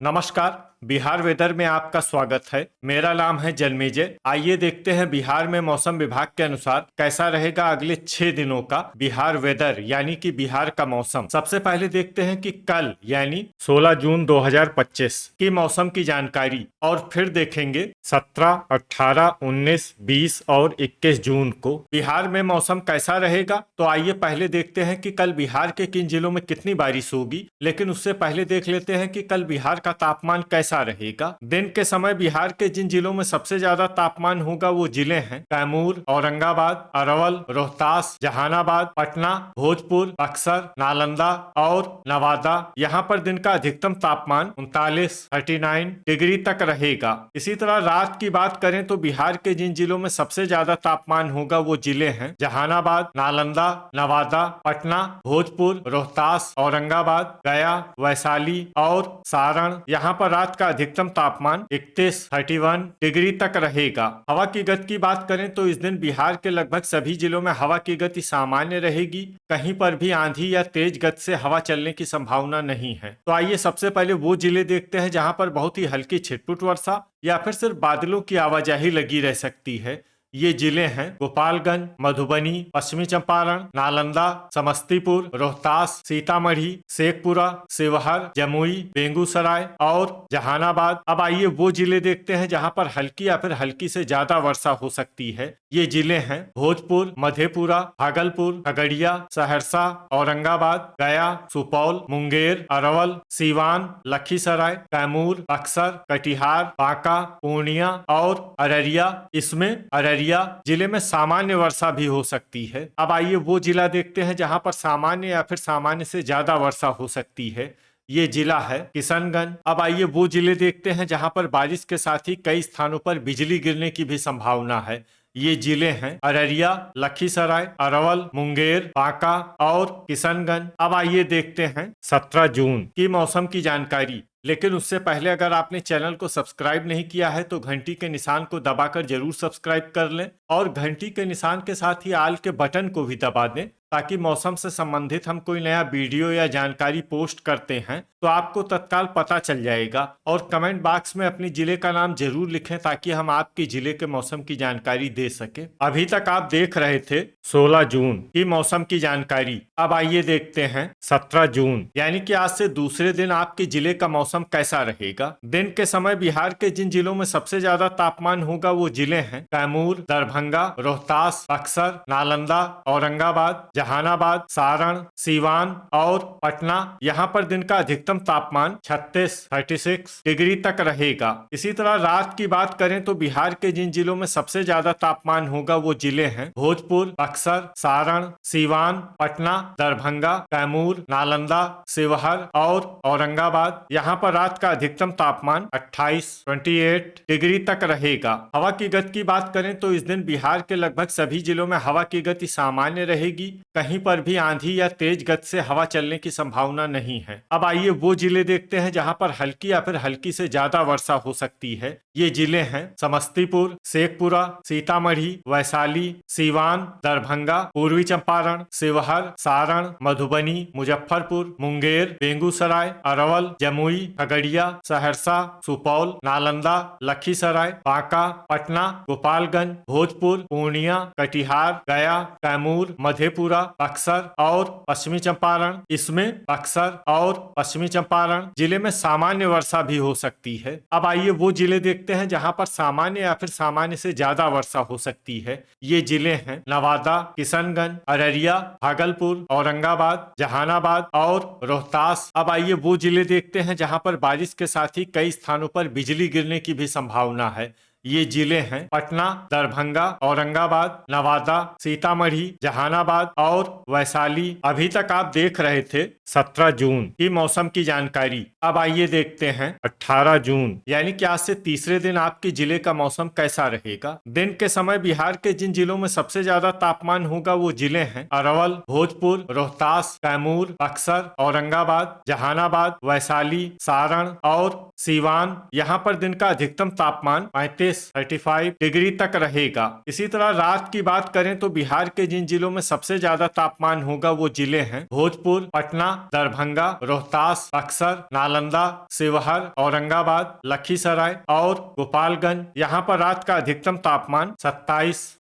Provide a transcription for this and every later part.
नमस्कार। बिहार वेदर में आपका स्वागत है। मेरा नाम है जन्मेजय। आइए देखते हैं बिहार में मौसम विभाग के अनुसार कैसा रहेगा अगले 6 दिनों का बिहार वेदर यानी कि बिहार का मौसम। सबसे पहले देखते हैं कि कल यानी 16 जून 2025 की मौसम की जानकारी और फिर देखेंगे 17, 18, 19, 20 और 21 जून को बिहार में मौसम कैसा रहेगा। तो आइए पहले देखते हैं कि कल बिहार के किन जिलों में कितनी बारिश होगी, लेकिन उससे पहले देख लेते हैं कि कल बिहार का तापमान कैसा रहेगा। दिन के समय बिहार के जिन जिलों में सबसे ज्यादा तापमान होगा वो जिले हैं कैमूर, औरंगाबाद, अरवल, रोहतास, जहानाबाद, पटना, भोजपुर, बक्सर, नालंदा और नवादा। यहाँ पर दिन का अधिकतम तापमान 39 डिग्री तक रहेगा। इसी तरह रात की बात करें तो बिहार के जिन जिलों में सबसे ज्यादा तापमान होगा वो जिले हैं जहानाबाद, नालंदा, नवादा, पटना, भोजपुर, रोहतास, औरंगाबाद, गया, वैशाली और सारण। यहाँ पर रात का अधिकतम तापमान 31 डिग्री तक रहेगा। हवा की गति की बात करें तो इस दिन बिहार के लगभग सभी जिलों में हवा की गति सामान्य रहेगी। कहीं पर भी आंधी या तेज गति से हवा चलने की संभावना नहीं है। तो आइए सबसे पहले वो जिले देखते हैं जहां पर बहुत ही हल्की छिटपुट वर्षा या फिर सिर्फ बादलों की आवाजाही लगी रह सकती है। ये जिले हैं गोपालगंज, मधुबनी, पश्चिमी चंपारण, नालंदा, समस्तीपुर, रोहतास, सीतामढ़ी, शेखपुरा, शिवहर, जमुई, बेगूसराय और जहानाबाद। अब आइए वो जिले देखते हैं जहां पर हल्की या फिर हल्की से ज्यादा वर्षा हो सकती है। ये जिले हैं भोजपुर, मधेपुरा, भागलपुर, खगड़िया, सहरसा, औरंगाबाद, गया, सुपौल, मुंगेर, अरवल, सीवान, लखीसराय, कैमूर, बक्सर, कटिहार, बांका, पूर्णिया और अररिया। इसमें अररिया जिले में सामान्य वर्षा भी हो सकती है। अब आइए वो जिला देखते हैं जहां पर सामान्य या फिर सामान्य से ज्यादा वर्षा हो सकती है। ये जिला है किशनगंज। अब आइए वो जिले देखते हैं जहां पर बारिश के साथ ही कई स्थानों पर बिजली गिरने की भी संभावना है। ये जिले हैं अररिया, लखीसराय, अरवल, मुंगेर, बांका और किशनगंज। अब आइए देखते हैं 17 जून की मौसम की जानकारी। लेकिन उससे पहले अगर आपने चैनल को सब्सक्राइब नहीं किया है तो घंटी के निशान को दबाकर जरूर सब्सक्राइब कर लें और घंटी के निशान के साथ ही आल के बटन को भी दबा दें ताकि मौसम से संबंधित हम कोई नया वीडियो या जानकारी पोस्ट करते हैं तो आपको तत्काल पता चल जाएगा। और कमेंट बॉक्स में अपने जिले का नाम जरूर लिखें ताकि हम आपके जिले के मौसम की जानकारी दे सके। अभी तक आप देख रहे थे 16 जून की मौसम की जानकारी। अब आइए देखते हैं 17 जून यानी कि आज से दूसरे दिन आपके जिले का मौसम कैसा रहेगा। दिन के समय बिहार के जिन जिलों में सबसे ज्यादा तापमान होगा वो जिले हैं कैमूर, दरभंगा, रोहतास, बक्सर, नालंदा, औरंगाबाद, जहानाबाद, सारण, सीवान और पटना। यहाँ पर दिन का अधिकतम तापमान 36 डिग्री तक रहेगा। इसी तरह रात की बात करें तो बिहार के जिन जिलों में सबसे ज्यादा तापमान होगा वो जिले हैं भोजपुर, बक्सर, सारण, सीवान, पटना, दरभंगा, कैमूर, नालंदा, शिवहर और औरंगाबाद। यहाँ पर रात का अधिकतम तापमान 28 डिग्री तक रहेगा। हवा की गति की बात करें तो इस दिन बिहार के लगभग सभी जिलों में हवा की गति सामान्य रहेगी। कहीं पर भी आंधी या तेज गति से हवा चलने की संभावना नहीं है। अब आइए वो जिले देखते हैं जहां पर हल्की या फिर हल्की से ज्यादा वर्षा हो सकती है। ये जिले हैं समस्तीपुर, शेखपुरा, सीतामढ़ी, वैशाली, सीवान, दरभंगा, पूर्वी चंपारण, शिवहर, सारण, मधुबनी, मुजफ्फरपुर, मुंगेर, बेगूसराय, अरवल, जमुई, खगड़िया, सहरसा, सुपौल, नालंदा, लखीसराय, बांका, पटना, गोपालगंज, भोजपुर, पूर्णिया, कटिहार, गया, कैमूर, मधेपुरा, बक्सर और पश्चिमी चंपारण। इसमें बक्सर और पश्चिमी चंपारण जिले में सामान्य वर्षा भी हो सकती है। अब आइए वो जिले देखते हैं जहां पर सामान्य या फिर सामान्य से ज्यादा वर्षा हो सकती है। ये जिले हैं नवादा, किशनगंज, अररिया, भागलपुर, औरंगाबाद, जहानाबाद और रोहतास। अब आइए वो जिले देखते हैं जहां पर बारिश के साथ ही कई स्थानों पर बिजली गिरने की भी संभावना है। ये जिले हैं पटना, दरभंगा, औरंगाबाद, नवादा, सीतामढ़ी, जहानाबाद और वैशाली। अभी तक आप देख रहे थे 17 जून की मौसम की जानकारी। अब आइए देखते हैं 18 जून यानी कि आज से तीसरे दिन आपके जिले का मौसम कैसा रहेगा। दिन के समय बिहार के जिन जिलों में सबसे ज्यादा तापमान होगा वो जिले हैं अरवल, भोजपुर, रोहतास, कैमूर, बक्सर, औरंगाबाद, जहानाबाद, वैशाली, सारण और सीवान। यहाँ पर दिन का अधिकतम तापमान 35 34-35 डिग्री तक रहेगा। इसी तरह रात की बात करें तो बिहार के जिन जिलों में सबसे ज्यादा तापमान होगा वो जिले हैं भोजपुर, पटना, दरभंगा, रोहतास, बक्सर, नालंदा, शिवहर, औरंगाबाद, लखीसराय और गोपालगंज। यहाँ पर रात का अधिकतम तापमान 27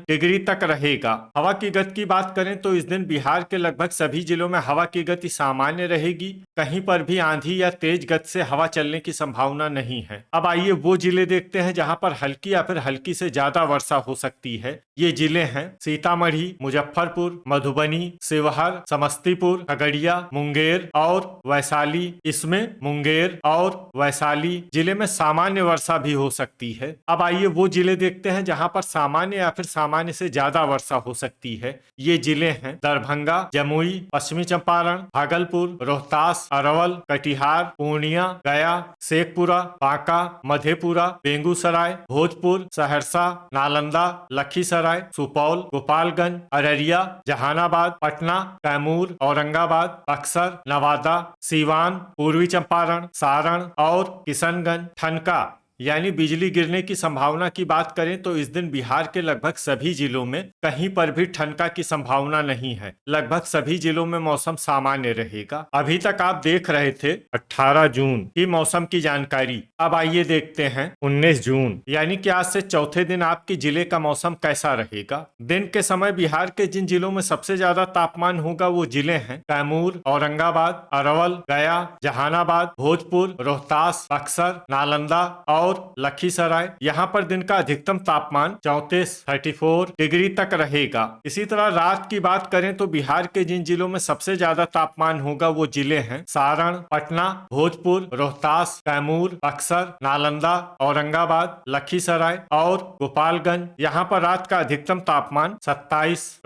डिग्री तक रहेगा। हवा की गति की बात करें तो इस दिन बिहार के लगभग सभी जिलों में हवा की गति सामान्य रहेगी। कहीं पर भी आंधी या तेज गति से हवा चलने की संभावना नहीं है। अब आइए वो जिले देखते हैं जहां पर हल्की या फिर हल्की से ज्यादा वर्षा हो सकती है। ये जिले हैं सीतामढ़ी, मुजफ्फरपुर, मधुबनी, शिवहर, समस्तीपुर, खगड़िया, मुंगेर और वैशाली। इसमें मुंगेर और वैशाली जिले में सामान्य वर्षा भी हो सकती है। अब आइए वो जिले देखते हैं जहां पर सामान्य या फिर सामान्य से ज्यादा वर्षा हो सकती है। ये जिले हैं दरभंगा, जमुई, पश्चिमी चंपारण, भागलपुर, रोहतास, अरवल, कटिहार, पूर्णिया, गया, शेखपुरा, बांका, मधेपुरा, बेगूसराय, भोजपुर, सहरसा, नालंदा, लखीसराय, सुपौल, गोपालगंज, अररिया, जहानाबाद, पटना, कैमूर, औरंगाबाद, बक्सर, नवादा, सीवान, पूर्वी चंपारण, सारण और किशनगंज। ठनका यानी बिजली गिरने की संभावना की बात करें तो इस दिन बिहार के लगभग सभी जिलों में कहीं पर भी ठनका की संभावना नहीं है। लगभग सभी जिलों में मौसम सामान्य रहेगा। अभी तक आप देख रहे थे 18 जून की मौसम की जानकारी। अब आइए देखते हैं 19 जून यानी कि आज से चौथे दिन आपके जिले का मौसम कैसा रहेगा। दिन के समय बिहार के जिन जिलों में सबसे ज्यादा तापमान होगा वो जिले हैं कैमूर, औरंगाबाद, अरवल, गया, जहानाबाद, भोजपुर, रोहतास, बक्सर, नालंदा और लखीसराय। यहाँ पर दिन का अधिकतम तापमान 34 डिग्री तक रहेगा। इसी तरह रात की बात करें तो बिहार के जिन जिलों में सबसे ज्यादा तापमान होगा वो जिले हैं सारण, पटना, भोजपुर, रोहतास, कैमूर, बक्सर, नालंदा, औरंगाबाद, लखीसराय और गोपालगंज। यहाँ पर रात का अधिकतम तापमान 27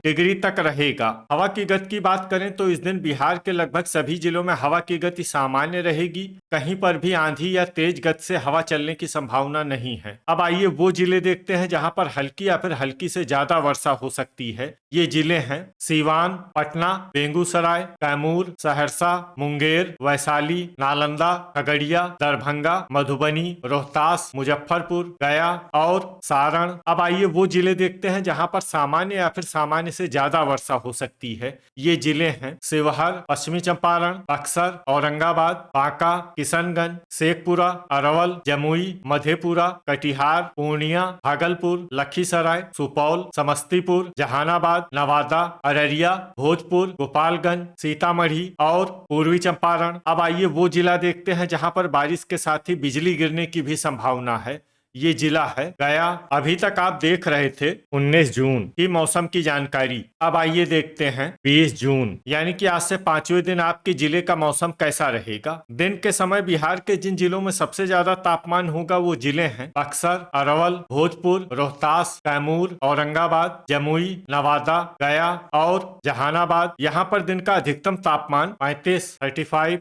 डिग्री तक रहेगा। हवा की गति की बात करें तो इस दिन बिहार के लगभग सभी जिलों में हवा की गति सामान्य रहेगी। कहीं पर भी आंधी या तेज गति से हवा चलने की संभावना नहीं है। अब आइए वो जिले देखते हैं जहां पर हल्की या फिर हल्की से ज्यादा वर्षा हो सकती है। ये जिले हैं सीवान, पटना, बेगूसराय, कैमूर, सहरसा, मुंगेर, वैशाली, नालंदा, खगड़िया, दरभंगा, मधुबनी, रोहतास, मुजफ्फरपुर, गया और सारण। अब आइए वो जिले देखते हैं जहां पर सामान्य या फिर सामान्य से ज्यादा वर्षा हो सकती है। ये जिले हैं शिवहर, पश्चिमी चंपारण, बक्सर, औरंगाबाद, बांका, किशनगंज, शेखपुरा, अरवल, जमुई, मधेपुरा, कटिहार, पूर्णिया, भागलपुर, लखीसराय, सुपौल, समस्तीपुर, जहानाबाद, नवादा, अररिया, भोजपुर, गोपालगंज, सीतामढ़ी और पूर्वी चंपारण। अब आइए वो जिला देखते हैं जहां पर बारिश के साथ ही बिजली गिरने की भी संभावना है। ये जिला है गया। अभी तक आप देख रहे थे 19 जून की मौसम की जानकारी। अब आइए देखते हैं 20 जून यानी कि आज से 5वें दिन आपके जिले का मौसम कैसा रहेगा। दिन के समय बिहार के जिन जिलों में सबसे ज्यादा तापमान होगा वो जिले हैं बक्सर, अरवल, भोजपुर, रोहतास, कैमूर, औरंगाबाद, जमुई, नवादा, गया और जहानाबाद। यहाँ पर दिन का अधिकतम तापमान 35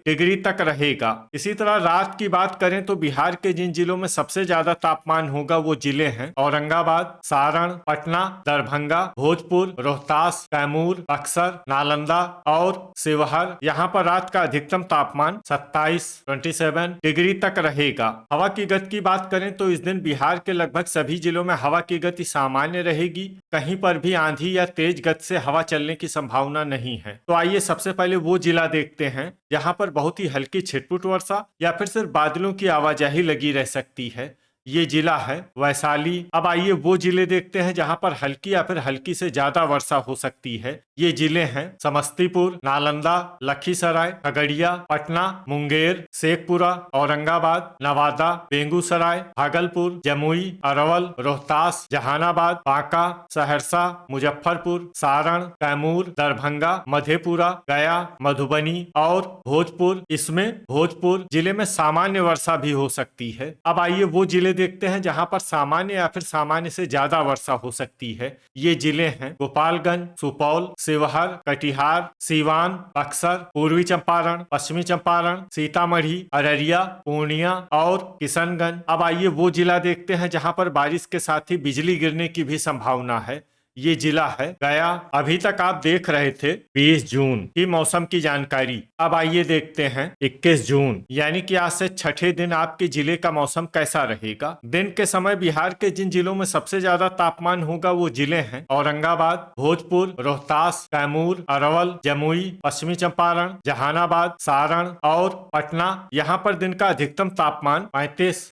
डिग्री तक रहेगा। इसी तरह रात की बात करें तो बिहार के जिन जिलों में सबसे ज्यादा तापमान होगा वो जिले हैं औरंगाबाद, सारण, पटना, दरभंगा, भोजपुर, रोहतास, कैमूर, बक्सर, नालंदा और शिवहर। यहाँ पर रात का अधिकतम तापमान 27 डिग्री तक रहेगा। हवा की गति की बात करें तो इस दिन बिहार के लगभग सभी जिलों में हवा की गति सामान्य रहेगी। कहीं पर भी आंधी या तेज गति से हवा चलने की संभावना नहीं है। तो आइए सबसे पहले वो जिला देखते हैं जहाँ पर बहुत ही हल्की छिटपुट वर्षा या फिर सिर्फ बादलों की आवाजाही लगी रह सकती है। ये जिला है वैशाली। अब आइए वो जिले देखते हैं जहां पर हल्की या फिर हल्की से ज्यादा वर्षा हो सकती है। ये जिले हैं समस्तीपुर, नालंदा, लखीसराय, खगड़िया, पटना, मुंगेर, शेखपुरा, औरंगाबाद, नवादा, बेगूसराय, भागलपुर, जमुई, अरवल, रोहतास, जहानाबाद, बांका, सहरसा, मुजफ्फरपुर, सारण, कैमूर, दरभंगा, मधेपुरा, गया, मधुबनी और भोजपुर। इसमें भोजपुर जिले में सामान्य वर्षा भी हो सकती है। अब आइए वो जिले देखते हैं जहां पर सामान्य या फिर सामान्य से ज्यादा वर्षा हो सकती है। ये जिले हैं गोपालगंज, सुपौल, शिवहर, कटिहार, सीवान, बक्सर, पूर्वी चंपारण, पश्चिमी चंपारण, सीतामढ़ी, अररिया, पूर्णिया और किशनगंज। अब आइए वो जिला देखते हैं जहां पर बारिश के साथ ही बिजली गिरने की भी संभावना है। ये जिला है गया। अभी तक आप देख रहे थे 20 जून की मौसम की जानकारी। अब आइए देखते हैं 21 जून यानी कि आज से छठे दिन आपके जिले का मौसम कैसा रहेगा। दिन के समय बिहार के जिन जिलों में सबसे ज्यादा तापमान होगा वो जिले हैं औरंगाबाद, भोजपुर, रोहतास, कैमूर, अरवल, जमुई, पश्चिमी चंपारण, जहानाबाद, सारण और पटना। यहाँ पर दिन का अधिकतम तापमान 35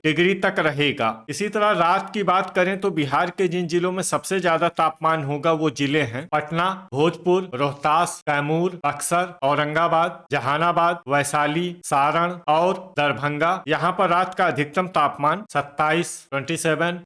डिग्री तक रहेगा। इसी तरह रात की बात करें तो बिहार के जिन जिलों में सबसे ज्यादा तापमान होगा वो जिले हैं पटना, भोजपुर, रोहतास, कैमूर, बक्सर, औरंगाबाद, जहानाबाद, वैशाली, सारण और दरभंगा। यहाँ पर रात का अधिकतम तापमान 27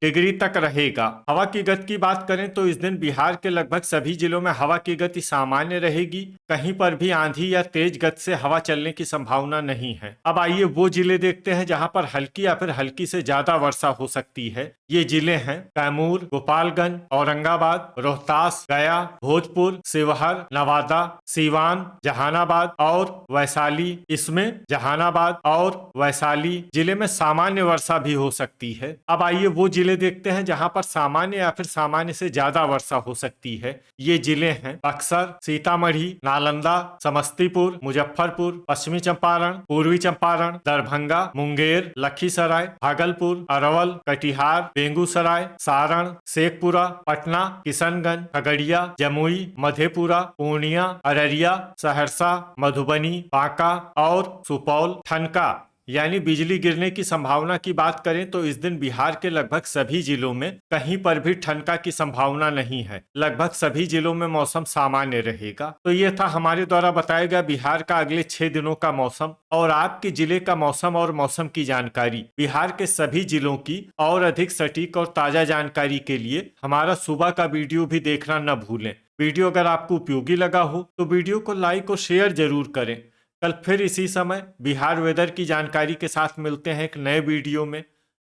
डिग्री तक रहेगा। हवा की गति की बात करें तो इस दिन बिहार के लगभग सभी जिलों में हवा की गति सामान्य रहेगी। कहीं पर भी आंधी या तेज गति से हवा चलने की संभावना नहीं है। अब आइए वो जिले देखते हैं जहां पर हल्की या फिर हल्की से ज्यादा वर्षा हो सकती है। ये जिले हैं कैमूर, गोपालगंज, औरंगाबाद, रोहतास, गया, भोजपुर, शिवहर, नवादा, सीवान, जहानाबाद और वैशाली। इसमें जहानाबाद और वैशाली जिले में सामान्य वर्षा भी हो सकती है। अब आइए वो जिले देखते हैं जहां पर सामान्य या फिर सामान्य से ज्यादा वर्षा हो सकती है। ये जिले हैं बक्सर, सीतामढ़ी, नालंदा, समस्तीपुर, मुजफ्फरपुर, पश्चिमी चंपारण, पूर्वी चंपारण, दरभंगा, मुंगेर, लखीसराय, भागलपुर, अरवल, कटिहार, बेगूसराय, सारण, शेखपुरा, पटना, किशनगंज, खगड़िया, जमुई, मधेपुरा, पूर्णिया, अररिया, सहरसा, मधुबनी, बांका और सुपौल। ठनका यानी बिजली गिरने की संभावना की बात करें तो इस दिन बिहार के लगभग सभी जिलों में कहीं पर भी ठनका की संभावना नहीं है। लगभग सभी जिलों में मौसम सामान्य रहेगा। तो ये था हमारे द्वारा बताया गया बिहार का अगले 6 दिनों का मौसम और आपके जिले का मौसम और मौसम की जानकारी। बिहार के सभी जिलों की और अधिक सटीक और ताजा जानकारी के लिए हमारा सुबह का वीडियो भी देखना न भूलें। वीडियो अगर आपको उपयोगी लगा हो तो वीडियो को लाइक और शेयर जरूर करें। कल फिर इसी समय बिहार वेदर की जानकारी के साथ मिलते हैं एक नए वीडियो में।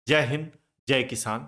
जय हिंद, जय किसान।